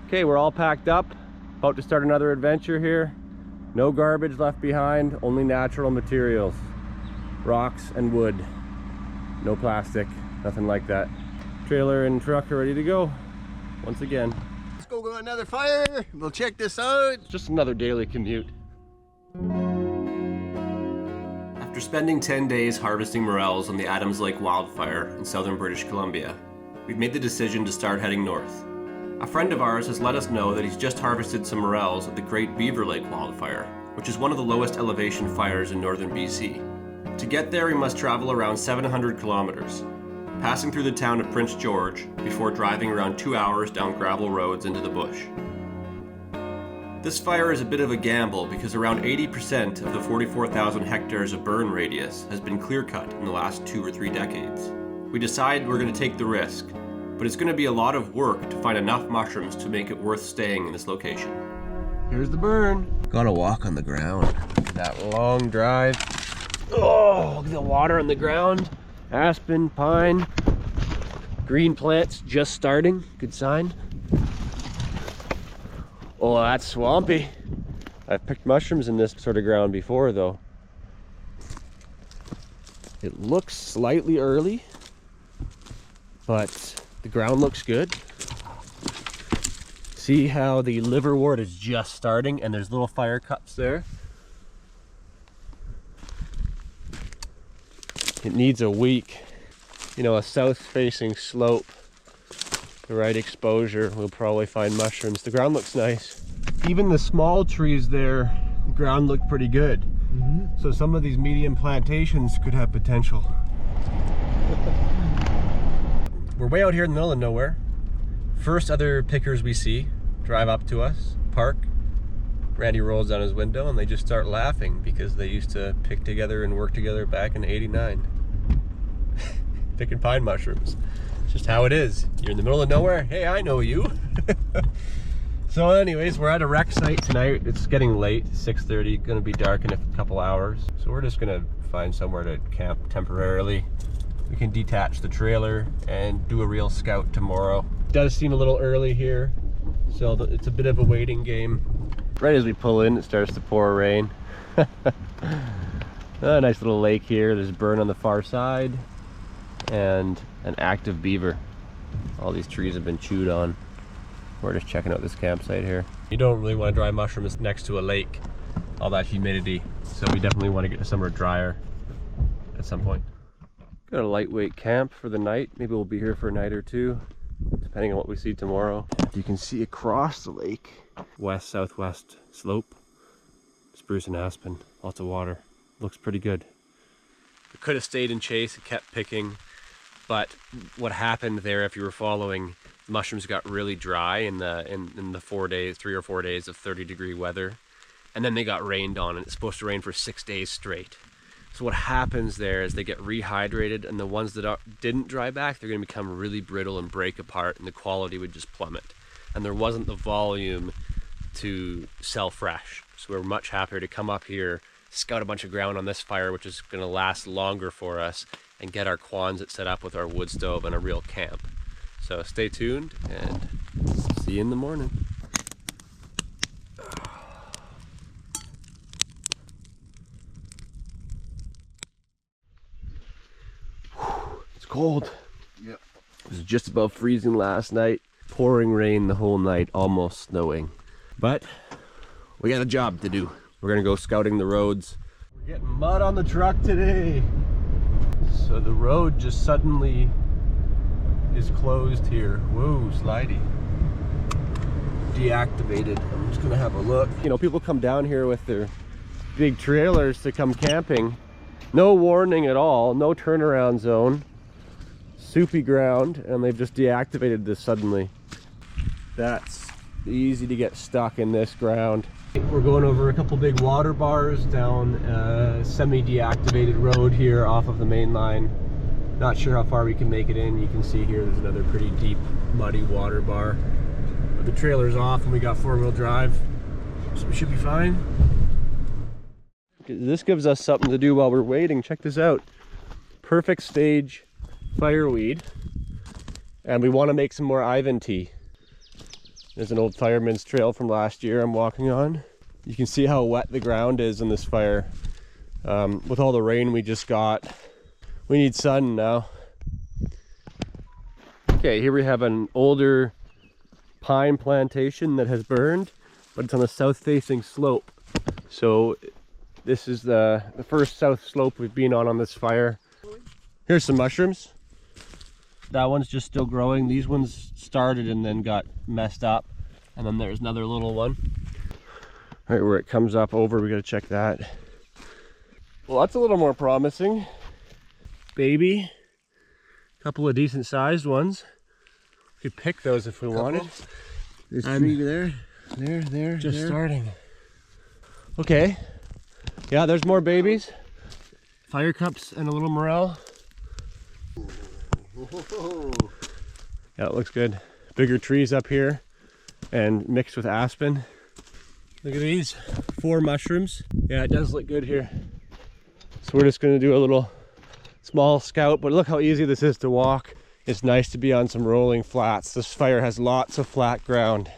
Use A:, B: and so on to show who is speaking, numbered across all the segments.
A: Okay, we're all packed up, about to start another adventure here. No garbage left behind, only natural materials. Rocks and wood. No plastic, nothing like that. Trailer and truck are ready to go, once again.
B: Let's go another fire, we'll check this out.
A: Just another daily commute. After spending 10 days harvesting morels on the Adams Lake wildfire in southern British Columbia, we've made the decision to start heading north. A friend of ours has let us know that he's just harvested some morels at the Great Beaver Lake wildfire, which is one of the lowest elevation fires in northern BC. To get there, we must travel around 700 kilometers, passing through the town of Prince George before driving around 2 hours down gravel roads into the bush. This fire is a bit of a gamble because around 80% of the 44,000 hectares of burn radius has been clear-cut in the last 2 or 3 decades. We decided we're going to take the risk, but it's going to be a lot of work to find enough mushrooms to make it worth staying in this location. Here's the burn. Gotta walk on the ground. That long drive. Oh, look at the water on the ground. Aspen, pine, green plants just starting. Good sign. Oh, that's swampy. I've picked mushrooms in this sort of ground before though. It looks slightly early, but the ground looks good. See how the liverwort is just starting and there's little fire cups there? It needs a week. You know, a south-facing slope, the right exposure, we'll probably find mushrooms. The ground looks nice. Even the small trees there, the ground looked pretty good. So some of these medium plantations could have potential. We're way out here in the middle of nowhere. First other pickers we see drive up to us, park. Randy rolls down his window and they just start laughing because they used to pick together and work together back in '89. Picking pine mushrooms. It's just how it is. You're in the middle of nowhere. Hey, I know you. So anyways, we're at a wreck site tonight. It's getting late, 6:30, gonna be dark in a couple hours. So we're just gonna find somewhere to camp temporarily. We can detach the trailer and do a real scout tomorrow. It does seem a little early here, so it's a bit of a waiting game. Right as we pull in, it starts to pour rain. A nice little lake here. There's a burn on the far side and an active beaver. All these trees have been chewed on. We're just checking out this campsite here. You don't really want to dry mushrooms next to a lake, all that humidity. So we definitely want to get to somewhere drier at some point. Got a lightweight camp for the night. Maybe we'll be here for a night or two, depending on what we see tomorrow. You can see across the lake, west-southwest slope, spruce and aspen, lots of water. Looks pretty good. We could have stayed in chase and kept picking, but what happened there, if you were following, mushrooms got really dry in the 4 days, 3 or 4 days of 30-degree weather, and then they got rained on, and it's supposed to rain for 6 days straight. So what happens there is they get rehydrated, and the ones that didn't dry back, they're going to become really brittle and break apart, and the quality would just plummet. And there wasn't the volume to sell fresh. So we're much happier to come up here, scout a bunch of ground on this fire, which is going to last longer for us, and get our Quonset set up with our wood stove and a real camp. So stay tuned, and see you in the morning. Cold. Yep. It was just above freezing last night. Pouring rain the whole night, almost snowing. But we got a job to do. We're gonna go scouting the roads. We're getting mud on the truck today. So the road just suddenly is closed here. Whoa, slidey. Deactivated. I'm just gonna have a look. You know, people come down here with their big trailers to come camping. No warning at all, no turnaround zone. Soupy ground, and they've just deactivated this suddenly. That's easy to get stuck in this ground. We're going over a couple big water bars down a semi-deactivated road here off of the main line. Not sure how far we can make it in. You can see here there's another pretty deep muddy water bar. But the trailer's off and we got 4-wheel drive, so we should be fine. This gives us something to do while we're waiting. Check this out. Perfect stage fireweed, and we want to make some more Ivan tea. There's an old fireman's trail from last year I'm walking on. You can see how wet the ground is in this fire. With all the rain we just got, we need sun now. Okay, here we have an older pine plantation that has burned, but it's on a south-facing slope. So this is the first south slope we've been on this fire. Here's some mushrooms. That one's just still growing. These ones started and then got messed up. And then there's another little one. Right where it comes up over, we gotta check that. Well, that's a little more promising. Baby. Couple of decent sized ones. We could pick those if we wanted.
B: There's three there. There.
A: Just starting. Okay. Yeah, there's more babies. Fire cups and a little morel. Yeah, it looks good. Bigger trees up here and mixed with aspen. Look at these 4 mushrooms. Yeah, it does look good here. So we're just gonna do a little small scout, but look how easy this is to walk. It's nice to be on some rolling flats. This fire has lots of flat ground.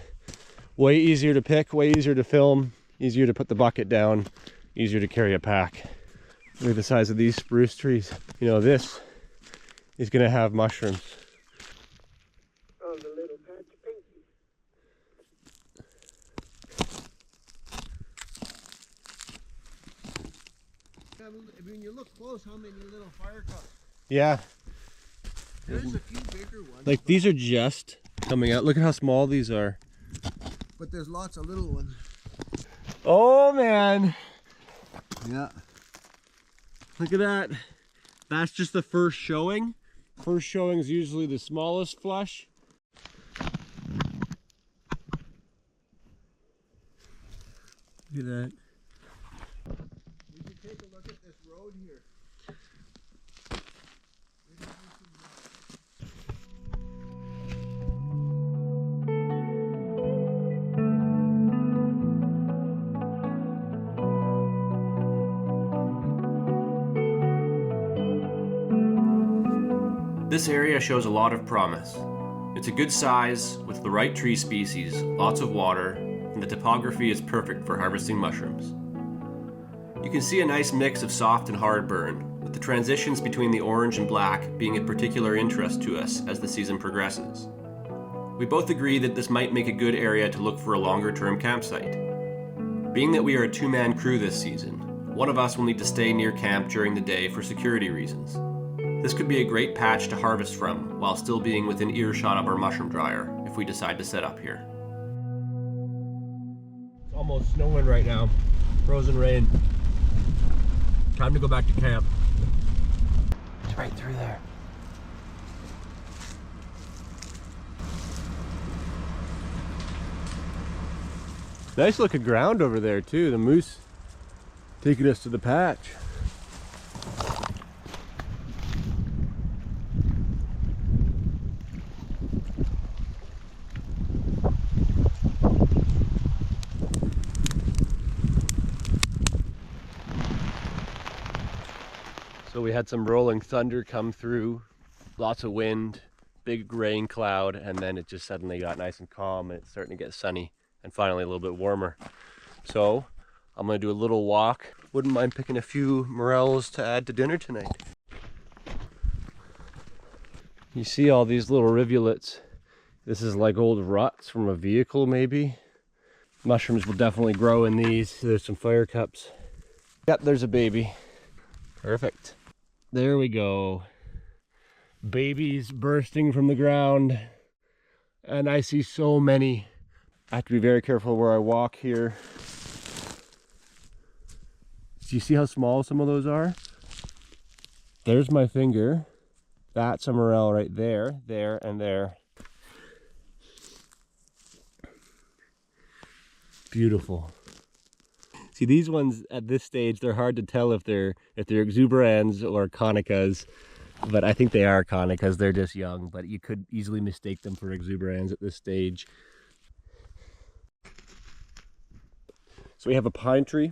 A: Way easier to pick, way easier to film, easier to put the bucket down, easier to carry a pack. Look at the size of these spruce trees. You know, this is gonna have mushrooms.
B: Oh, the little patch of pinky. When you look close, how many little fire cups?
A: Yeah.
B: There's a few bigger ones.
A: Like these are just coming out. Look at how small these are.
B: But there's lots of little ones.
A: Oh man.
B: Yeah.
A: Look at that. That's just the first showing. First showing is usually the smallest flush. Look at that.
B: We should take a look at this road here.
C: This area shows a lot of promise. It's a good size, with the right tree species, lots of water, and the topography is perfect for harvesting mushrooms. You can see a nice mix of soft and hard burn, with the transitions between the orange and black being of particular interest to us as the season progresses. We both agree that this might make a good area to look for a longer-term campsite. Being that we are a 2-man crew this season, one of us will need to stay near camp during the day for security reasons. This could be a great patch to harvest from while still being within earshot of our mushroom dryer if we decide to set up here.
A: It's almost snowing right now. Frozen rain. Time to go back to camp. It's right through there. Nice looking ground over there too. The moose taking us to the patch. So we had some rolling thunder come through, lots of wind, big rain cloud, and then it just suddenly got nice and calm and it's starting to get sunny and finally a little bit warmer. So I'm gonna do a little walk. Wouldn't mind picking a few morels to add to dinner tonight. You see all these little rivulets. This is like old ruts from a vehicle maybe. Mushrooms will definitely grow in these. There's some fire cups. Yep, there's a baby. Perfect. There we go. Babies bursting from the ground. And I see so many. I have to be very careful where I walk here. Do you see how small some of those are? There's my finger. That's a morel right there, there, and there. Beautiful. See, these ones at this stage, they're hard to tell if they're exuberans or conicas, but I think they are conicas. They're just young, but you could easily mistake them for exuberans at this stage. So we have a pine tree,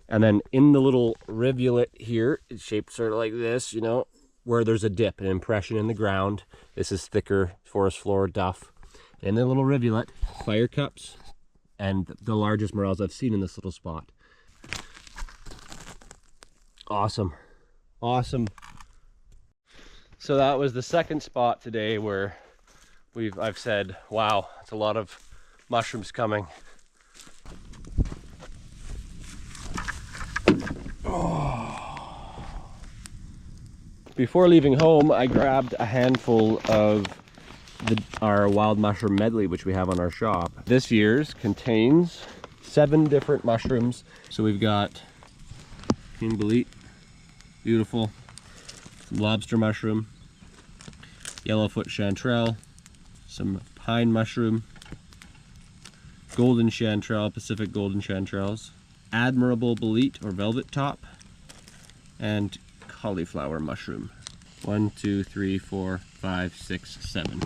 A: and then in the little rivulet here, it's shaped sort of like this, you know, where there's a dip, an impression in the ground. This is thicker forest floor duff. in the little rivulet, fire cups, and the largest morels I've seen in this little spot. Awesome. Awesome. So that was the second spot today where I've said, wow, it's a lot of mushrooms coming. Oh. Before leaving home, I grabbed a handful of our wild mushroom medley, which we have on our shop. This year's contains 7 different mushrooms. So we've got king bolete, beautiful, some lobster mushroom, yellowfoot chanterelle, some pine mushroom, golden chanterelle, Pacific golden chanterelles, admirable bolete or velvet top, and cauliflower mushroom. 1, 2, 3, 4, 5, 6, 7.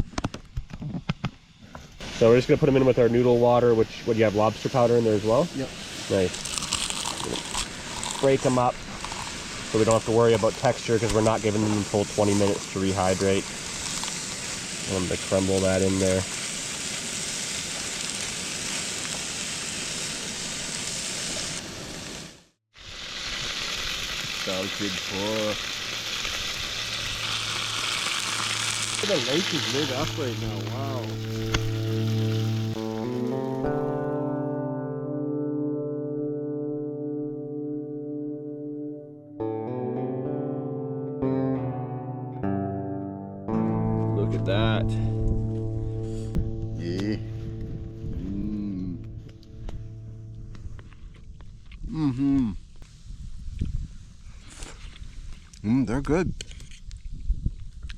A: So we're just gonna put them in with our noodle water, which, what, do you have lobster powder in there as well?
B: Yep.
A: Nice. Break them up so we don't have to worry about texture, because we're not giving them the full 20 minutes to rehydrate. I'm gonna crumble that in there. Salted pork.
B: The lake is lit up right now, wow.
A: Look at that.
B: Yeah. Mm-hmm. They're good.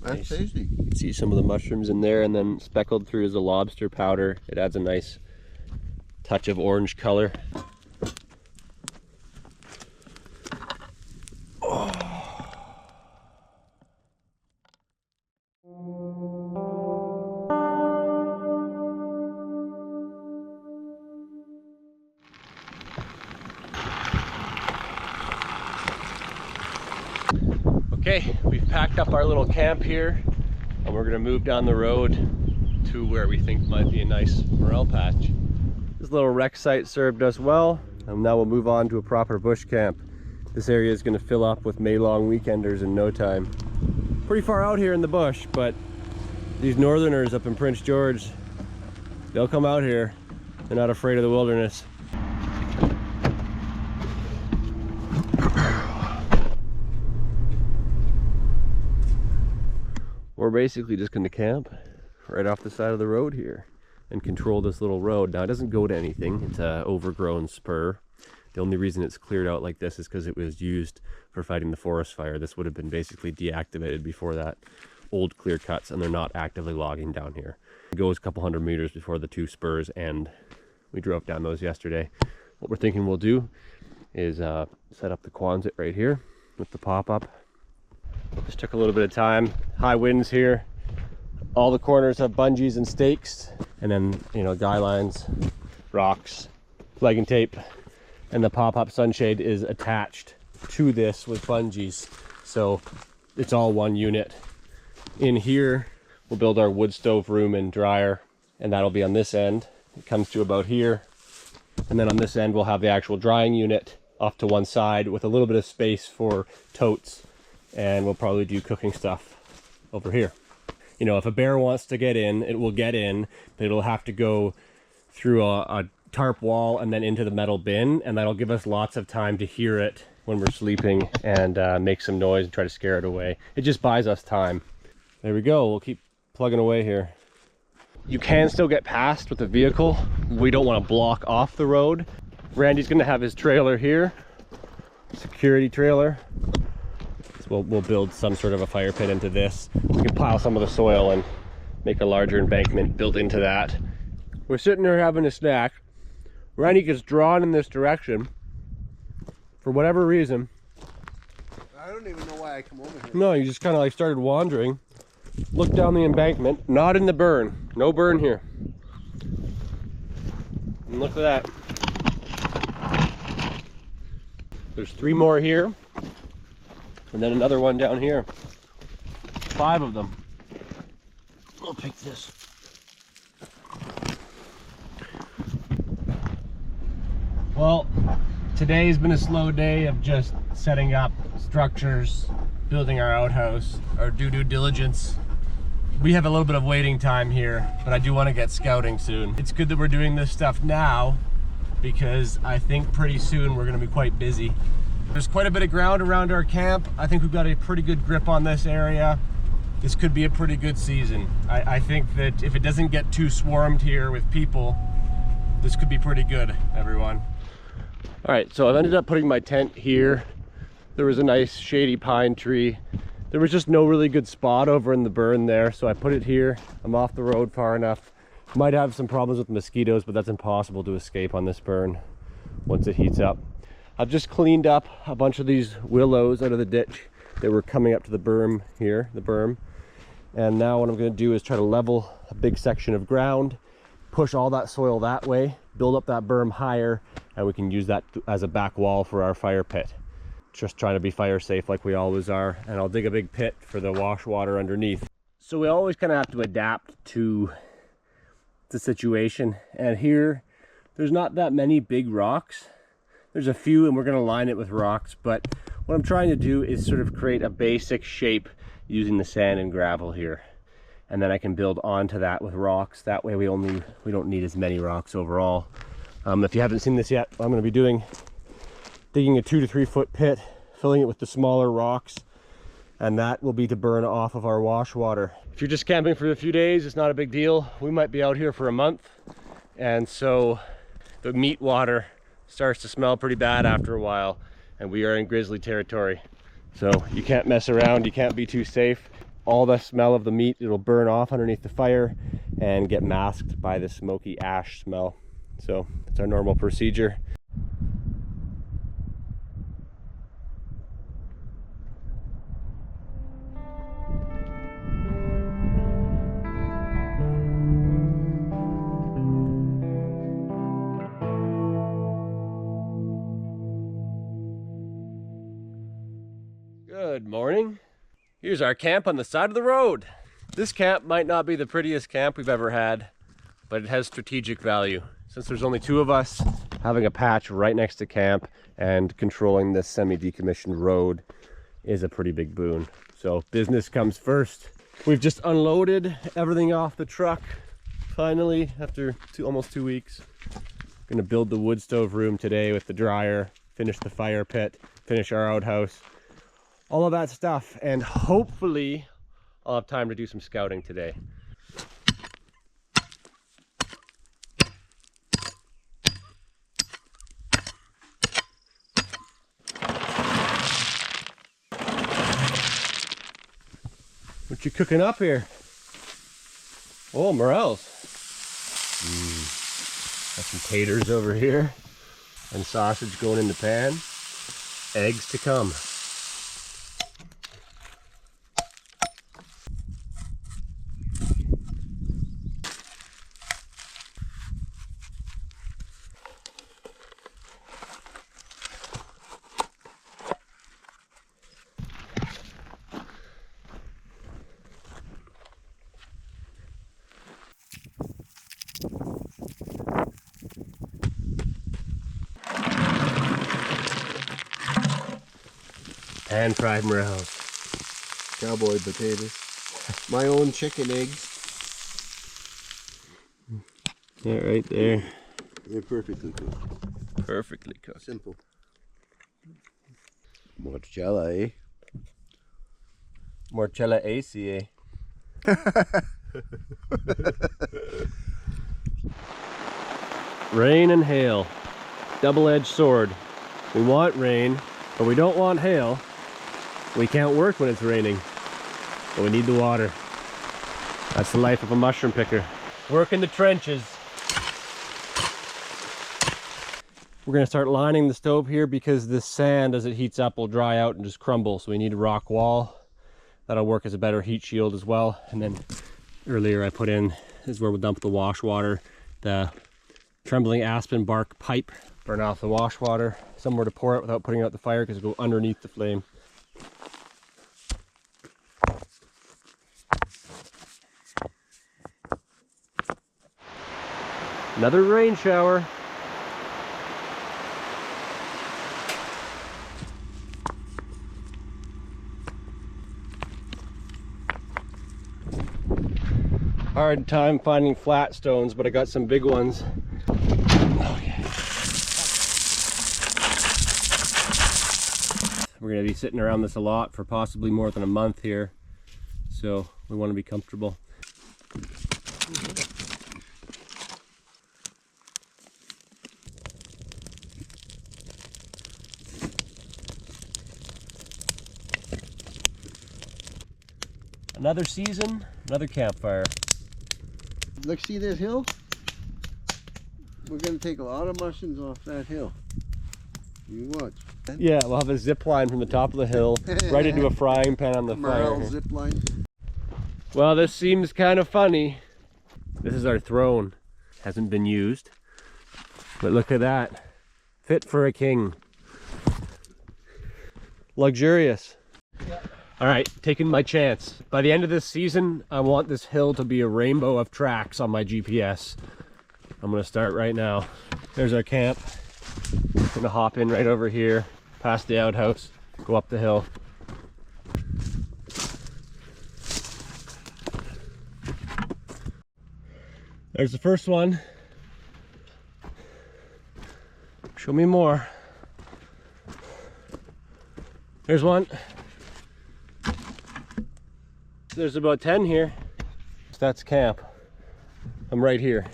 B: That's
A: Nice.
B: tasty.
A: You can see some of the mushrooms in there, and then speckled through is the lobster powder. It adds a nice touch of orange color. Oh. Okay, we've packed up our little camp here, and we're gonna move down the road to where we think might be a nice morel patch. This little rec site served us well, and now we'll move on to a proper bush camp. This area is gonna fill up with May-long weekenders in no time. Pretty far out here in the bush, but these northerners up in Prince George, they'll come out here. They're not afraid of the wilderness. We're basically just going to camp right off the side of the road here and control this little road. Now, it doesn't go to anything. It's an overgrown spur. The only reason it's cleared out like this is because it was used for fighting the forest fire. This would have been basically deactivated before that. Old clear cuts, and they're not actively logging down here. It goes a couple hundred meters before the 2 spurs end. We drove down those yesterday. What we're thinking we'll do is set up the Quonset right here with the pop-up. Just took a little bit of time. High winds here. All the corners have bungees and stakes, and then, you know, guy lines, rocks, flagging tape, and the pop-up sunshade is attached to this with bungees, so it's all one unit. In here we'll build our wood stove room and dryer, and that'll be on this end. It comes to about here, and then on this end we'll have the actual drying unit off to one side with a little bit of space for totes, and we'll probably do cooking stuff over here. You know, if a bear wants to get in, it will get in, but it'll have to go through a tarp wall and then into the metal bin, and that'll give us lots of time to hear it when we're sleeping and make some noise and try to scare it away. It just buys us time. There we go. We'll keep plugging away here. You can still get past with the vehicle. We don't want to block off the road. Randy's going to have his trailer here, security trailer. So we'll build some sort of a fire pit into this. We can pile some of the soil and make a larger embankment built into that. We're sitting there having a snack. Randy gets drawn in this direction for whatever reason.
B: I don't even know why I come over here.
A: No, you just kind of like started wandering. Look down the embankment, not in the burn. No burn here. And look at that. There's 3 more here. And then another one down here. 5 of them. I'll pick this. Well, today's been a slow day of just setting up structures, building our outhouse, our due diligence. We have a little bit of waiting time here, but I do want to get scouting soon. It's good that we're doing this stuff now because I think pretty soon we're going to be quite busy. There's quite a bit of ground around our camp. I think we've got a pretty good grip on this area. This could be a pretty good season. I think that if it doesn't get too swarmed here with people, this could be pretty good, everyone. All right, so I've ended up putting my tent here. There was a nice shady pine tree. There was just no really good spot over in the burn there, so I put it here. I'm off the road far enough. Might have some problems with mosquitoes, but that's impossible to escape on this burn once it heats up. I've just cleaned up a bunch of these willows out of the ditch that were coming up to the berm here, the berm. And now what I'm going to do is try to level a big section of ground, push all that soil that way, build up that berm higher, and we can use that as a back wall for our fire pit. Just trying to be fire safe like we always are. And I'll dig a big pit for the wash water underneath. So we always kind of have to adapt to the situation. And here, there's not that many big rocks. There's a few and we're going to line it with rocks. But what I'm trying to do is sort of create a basic shape using the sand and gravel here. And then I can build onto that with rocks. That way we don't need as many rocks overall. If you haven't seen this yet, I'm going to be digging a 2 to 3 foot pit, filling it with the smaller rocks, and that will be to burn off of our wash water. If you're just camping for a few days, it's not a big deal. We might be out here for a month, and so the meat water starts to smell pretty bad after a while, and we are in grizzly territory. So you can't mess around, you can't be too safe. All the smell of the meat, it'll burn off underneath the fire and get masked by the smoky ash smell. So it's our normal procedure. Good morning. Here's our camp on the side of the road. This camp might not be the prettiest camp we've ever had, but it has strategic value. Since there's only 2 of us, having a patch right next to camp and controlling this semi-decommissioned road is a pretty big boon. So business comes first. We've just unloaded everything off the truck, finally, after almost 2 weeks. Gonna build the wood stove room today with the dryer, finish the fire pit, finish our outhouse. All of that stuff, and hopefully I'll have time to do some scouting today. What you cooking up here? Oh, Morels. Got some taters over here and sausage going in the pan. Eggs to come. Pan-fried morels.
B: Cowboy potatoes. My own chicken eggs.
A: Yeah, right there.
B: They're perfectly cooked.
A: Perfectly cooked.
B: Simple. Mozzarella, eh?
A: Morcella ACA. Rain and hail. Double-edged sword. We want rain, but we don't want hail. We can't work when it's raining, but we need the water. That's the life of a mushroom picker. Work in the trenches. We're gonna start lining the stove here because this sand, as it heats up, will dry out and just crumble. So we need a rock wall. That'll work as a better heat shield as well. And then earlier I put in, this is where we'll dump the wash water, the trembling aspen bark pipe, burn off the wash water, somewhere to pour it without putting out the fire because it'll go underneath the flame. Another rain shower. Hard time finding flat stones, but I got some big ones. Okay. We're gonna be sitting around this a lot for possibly more than a month here, so we want to be comfortable. Another season, another campfire.
B: Look, see this hill? We're gonna take a lot of mushrooms off that hill. You watch.
A: Yeah, we'll have a zip line from the top of the hill right into a frying pan on the
B: Morel
A: fire.
B: zip line.
A: Well, this seems kind of funny. This is our throne. Hasn't been used. But look at that. Fit for a king. Luxurious. All right, taking my chance. By the end of this season, I want this hill to be a rainbow of tracks on my GPS. I'm gonna start right now. There's our camp. Gonna hop in right over here, past the outhouse, go up the hill. There's the first one. Show me more. There's one. There's about 10 here. That's camp. I'm right here.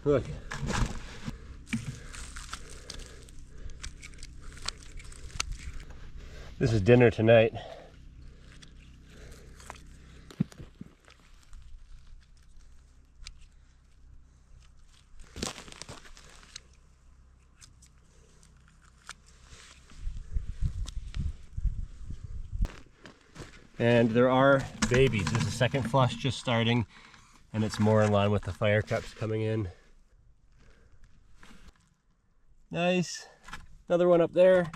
A: Look. This is dinner tonight. And there are babies. There's a second flush just starting, and it's more in line with the fire cups coming in. Nice. Another one up there,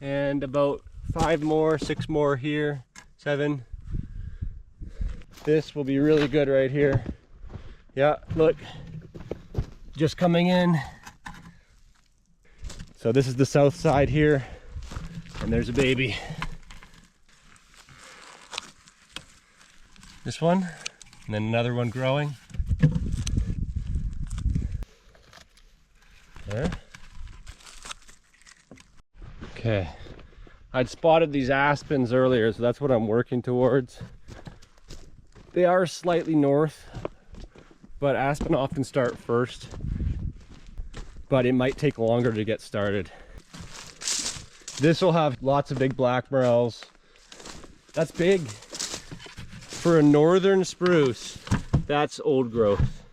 A: and about 5 more, 6 more here, 7. This will be really good right here. Yeah, look, just coming in. So this is the south side here, and there's a baby. This one, and then another one growing. There. Okay. I'd spotted these aspens earlier, so that's what I'm working towards. They are slightly north, but aspen often start first. But it might take longer to get started. This will have lots of big black morels. That's big. For a northern spruce, that's old growth.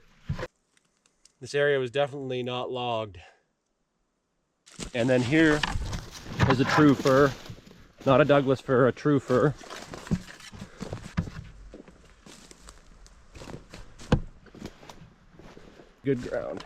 A: This area was definitely not logged. And then here is a true fir. Not a Douglas fir, a true fir. Good ground.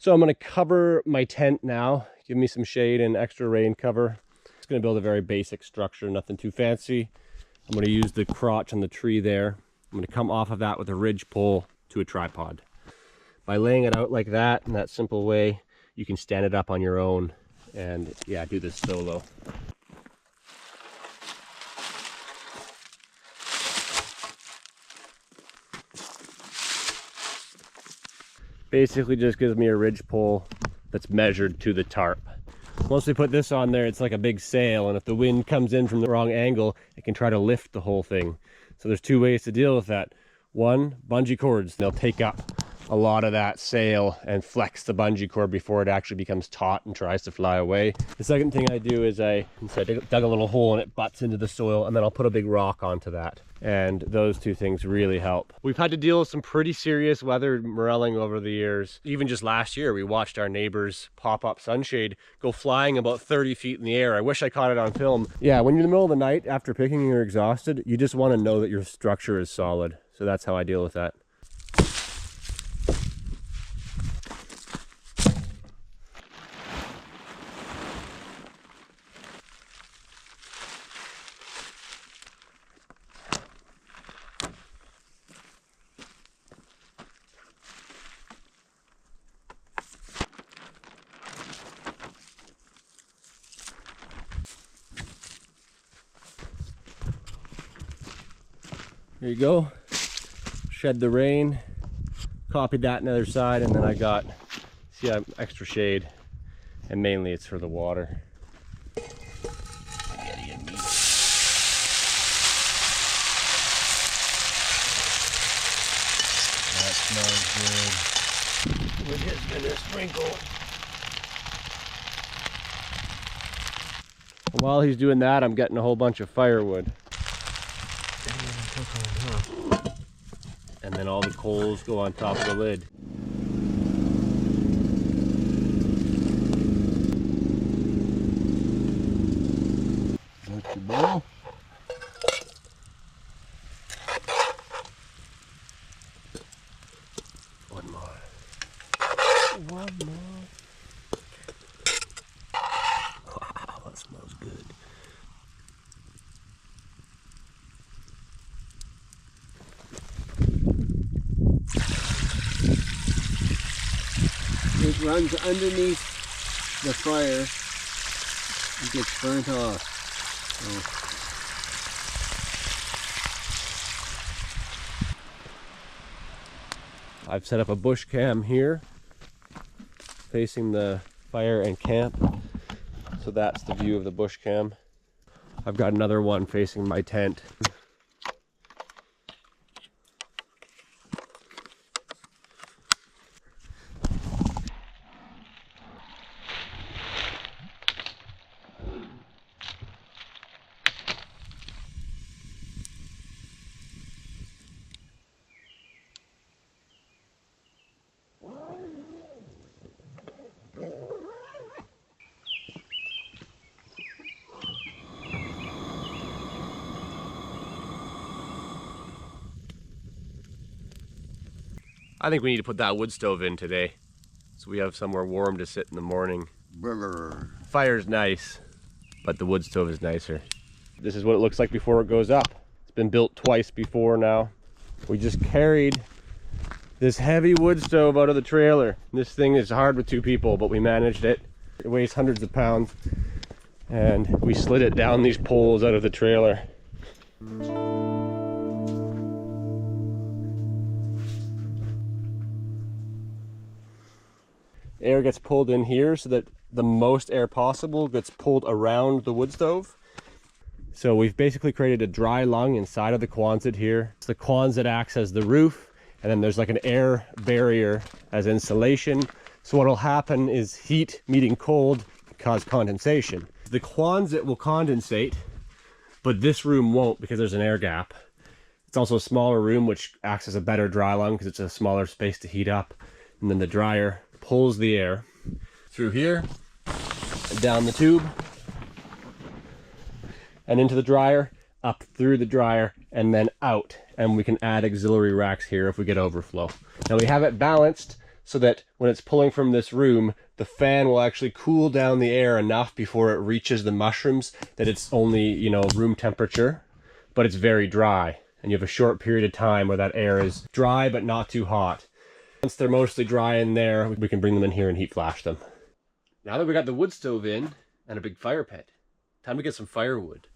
A: So I'm going to cover my tent now, give me some shade and extra rain cover. Just going to build a very basic structure, nothing too fancy. I'm going to use the crotch on the tree there. I'm going to come off of that with a ridge pole to a tripod. By laying it out like that, in that simple way, you can stand it up on your own and yeah, do this solo. Basically just gives me a ridge pole that's measured to the tarp. Once we put this on there, it's like a big sail, and if the wind comes in from the wrong angle, it can try to lift the whole thing. So there's two ways to deal with that. One, bungee cords. They'll take up a lot of that sail and flex the bungee cord before it actually becomes taut and tries to fly away. The second thing I do is I dug a little hole and it butts into the soil, and then I'll put a big rock onto that. And those two things really help. We've had to deal with some pretty serious weather moreling over the years. Even just last year, we watched our neighbor's pop-up sunshade go flying about 30 feet in the air. I wish I caught it on film. Yeah, when you're in the middle of the night after picking and you're exhausted, you just want to know that your structure is solid. So that's how I deal with that. There you go. Shed the rain, copied that on the other side, and then I got, see, extra shade, and mainly it's for the water. That smells good. We're just gonna sprinkle. And while he's doing that, I'm getting a whole bunch of firewood. And then all the coals go on top of the lid.
B: That's your bowl.
A: One more. One more. Wow, that smells good.
B: It runs underneath the fire and gets burnt off. So.
A: I've set up a bush cam here facing the fire and camp. So that's the view of the bush cam. I've got another one facing my tent. I think we need to put that wood stove in today, so we have somewhere warm to sit in the morning.
B: Brr.
A: Fire's nice, but the wood stove is nicer. This is what it looks like before it goes up. It's been built twice before now. We just carried this heavy wood stove out of the trailer. This thing is hard with two people, but we managed it. It weighs hundreds of pounds, and we slid it down these poles out of the trailer. Air gets pulled in here so that the most air possible gets pulled around the wood stove. So we've basically created a dry lung inside of the Quonset here. The Quonset acts as the roof, and then there's like an air barrier as insulation. So what'll happen is heat meeting cold cause condensation. The Quonset will condensate, but this room won't because there's an air gap. It's also a smaller room, which acts as a better dry lung because it's a smaller space to heat up. And then the dryer pulls the air through here and down the tube and into the dryer, up through the dryer, and then out. And we can add auxiliary racks here if we get overflow. Now we have it balanced so that when it's pulling from this room, the fan will actually cool down the air enough before it reaches the mushrooms that it's only, you know, room temperature, but it's very dry. And you have a short period of time where that air is dry but not too hot. Once they're mostly dry in there, we can bring them in here and heat flash them. Now that we got the wood stove in and a big fire pit, time to get some firewood.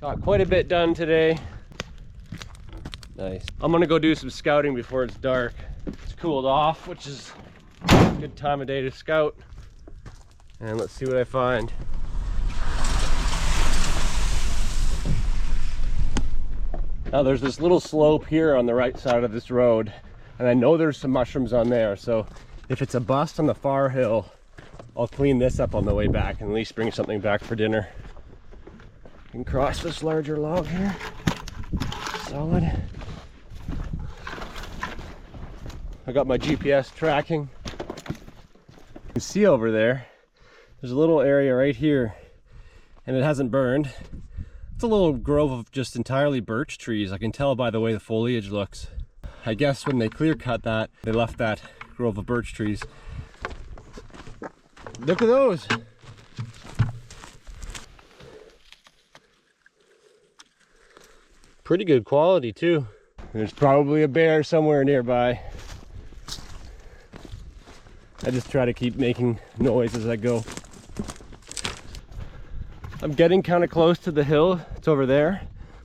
A: Got quite a bit done today. Nice. I'm gonna go do some scouting before it's dark. It's cooled off, which is a good time of day to scout. And let's see what I find. Now there's this little slope here on the right side of this road, and I know there's some mushrooms on there, so if it's a bust on the far hill, I'll clean this up on the way back and at least bring something back for dinner. I can cross this larger log here. Solid. I got my GPS tracking. You can see over there, there's a little area right here, and it hasn't burned. It's a little grove of just entirely birch trees. I can tell by the way the foliage looks. I guess when they clear cut that, they left that grove of birch trees. Look at those. Pretty good quality too. There's probably a bear somewhere nearby. I just try to keep making noise as I go. I'm getting kind of close to the hill. It's over there,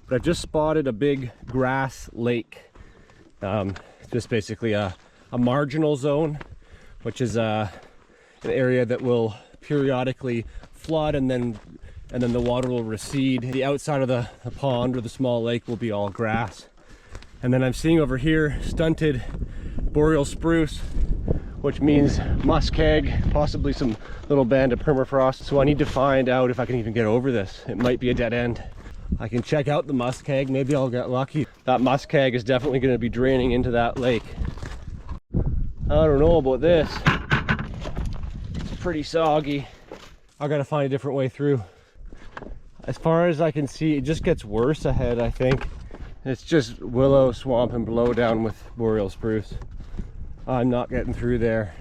A: but I've just spotted a big grass lake. It's just basically a marginal zone, which is an area that will periodically flood, and then the water will recede. The outside of the pond or the small lake will be all grass. And then I'm seeing over here stunted boreal spruce, which means muskeg, possibly some little band of permafrost. So I need to find out if I can even get over this. It might be a dead end. I can check out the muskeg, maybe I'll get lucky. That muskeg is definitely gonna be draining into that lake. I don't know about this. It's pretty soggy. I gotta find a different way through. As far as I can see, it just gets worse ahead, I think. It's just willow, swamp, and below down with boreal spruce. I'm not getting through there.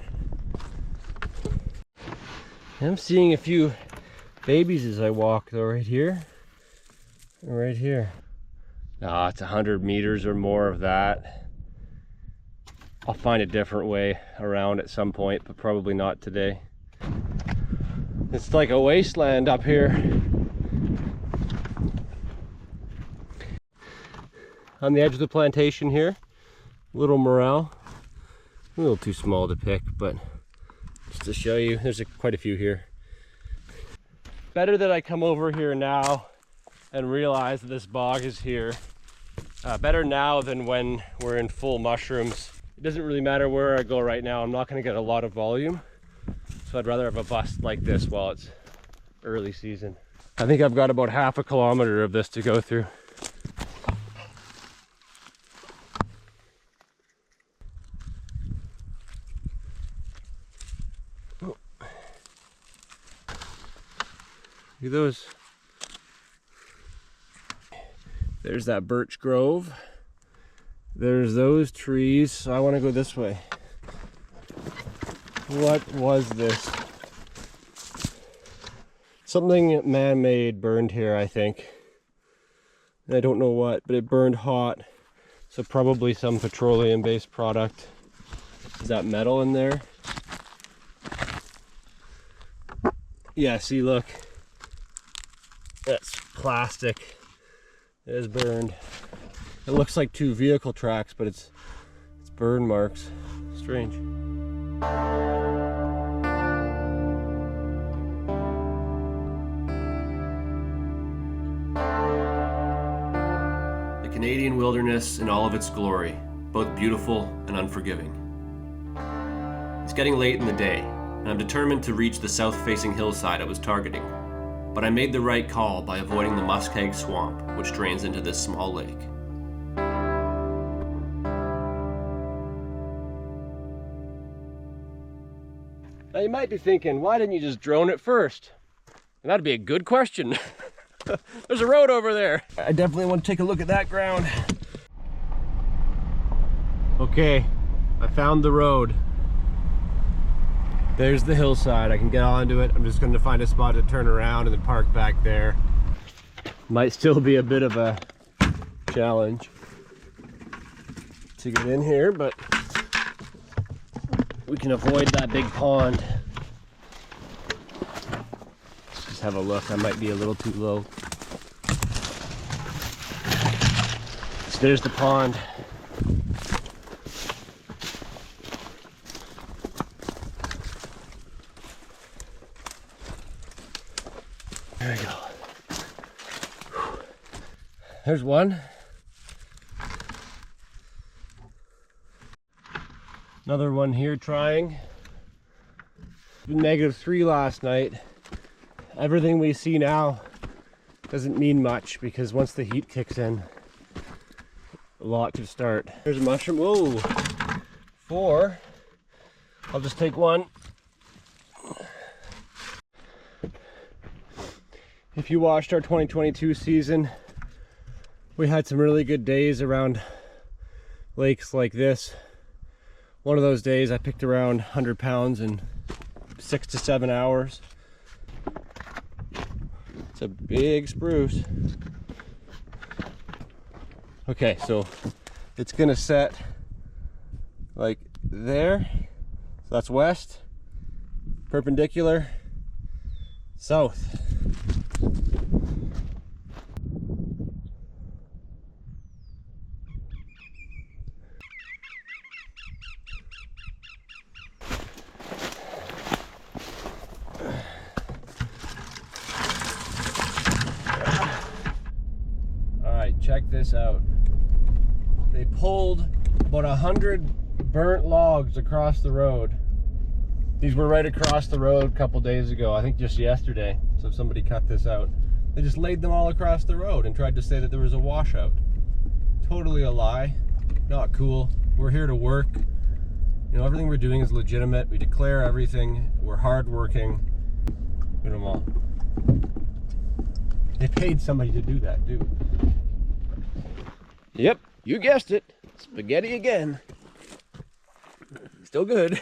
A: I'm seeing a few babies as I walk though, right here. Right here. Ah, it's 100 meters or more of that. I'll find a different way around at some point, but probably not today. It's like a wasteland up here. On the edge of the plantation here, little morel. A little too small to pick, but just to show you, there's quite a few here. Better that I come over here now and realize that this bog is here. Better now than when we're in full mushrooms. It doesn't really matter where I go right now. I'm not going to get a lot of volume, so I'd rather have a bust like this while it's early season. I think I've got about half a kilometer of this to go through. Look at those. There's that birch grove. There's those trees. So I want to go this way. What was this? Something man-made burned here, I think. I don't know what, but it burned hot. So probably some petroleum-based product. Is that metal in there? Yeah, see, look. That's plastic. It is burned. It looks like two vehicle tracks, but it's burn marks. Strange.
C: The Canadian wilderness in all of its glory, both beautiful and unforgiving. It's getting late in the day, and I'm determined to reach the south-facing hillside I was targeting. But I made the right call by avoiding the muskeg swamp, which drains into this small lake.
A: Now you might be thinking, why didn't you just drone it first? And that'd be a good question. There's a road over there. I definitely want to take a look at that ground. Okay, I found the road. There's the hillside. I can get onto it. I'm just going to find a spot to turn around and then park back there. Might still be a bit of a challenge to get in here, but we can avoid that big pond. Let's just have a look. I might be a little too low. There's the pond. There we go. There's one. Another one here trying. -3 last night. Everything we see now doesn't mean much because once the heat kicks in, a lot could start. There's a mushroom. Whoa! 4. I'll just take one. If you watched our 2022 season, we had some really good days around lakes like this. One of those days I picked around 100 pounds in 6 to 7 hours. It's a big spruce. Okay, so it's gonna set like there. So that's west, perpendicular, south. Check this out. They pulled about 100 burnt logs across the road. These were right across the road a couple days ago, I think just yesterday. So somebody cut this out. They just laid them all across the road and tried to say that there was a washout. Totally a lie. Not cool. We're here to work. You know, everything we're doing is legitimate. We declare everything. We're hardworking. Look at them all. They paid somebody to do that, too. Yep, you guessed it. Spaghetti again. Still good.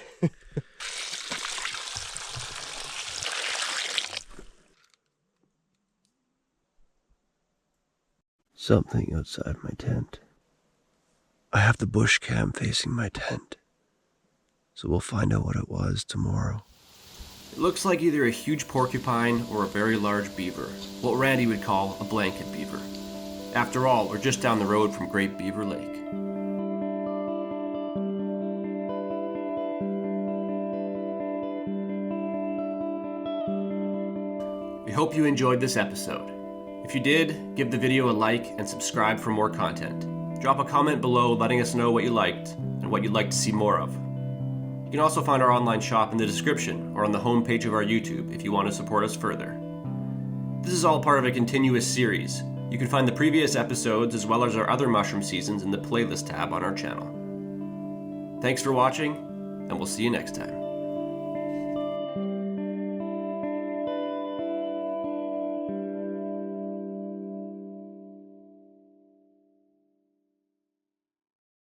A: Something outside my tent. I have the bush cam facing my tent, so we'll find out what it was tomorrow.
C: It looks like either a huge porcupine or a very large beaver, what Randy would call a blanket beaver. After all, we're just down the road from Great Beaver Lake. We hope you enjoyed this episode. If you did, give the video a like and subscribe for more content. Drop a comment below letting us know what you liked and what you'd like to see more of. You can also find our online shop in the description or on the homepage of our YouTube if you want to support us further. This is all part of a continuous series. You can find the previous episodes as well as our other mushroom seasons in the playlist tab on our channel. Thanks for watching, and we'll see you next time.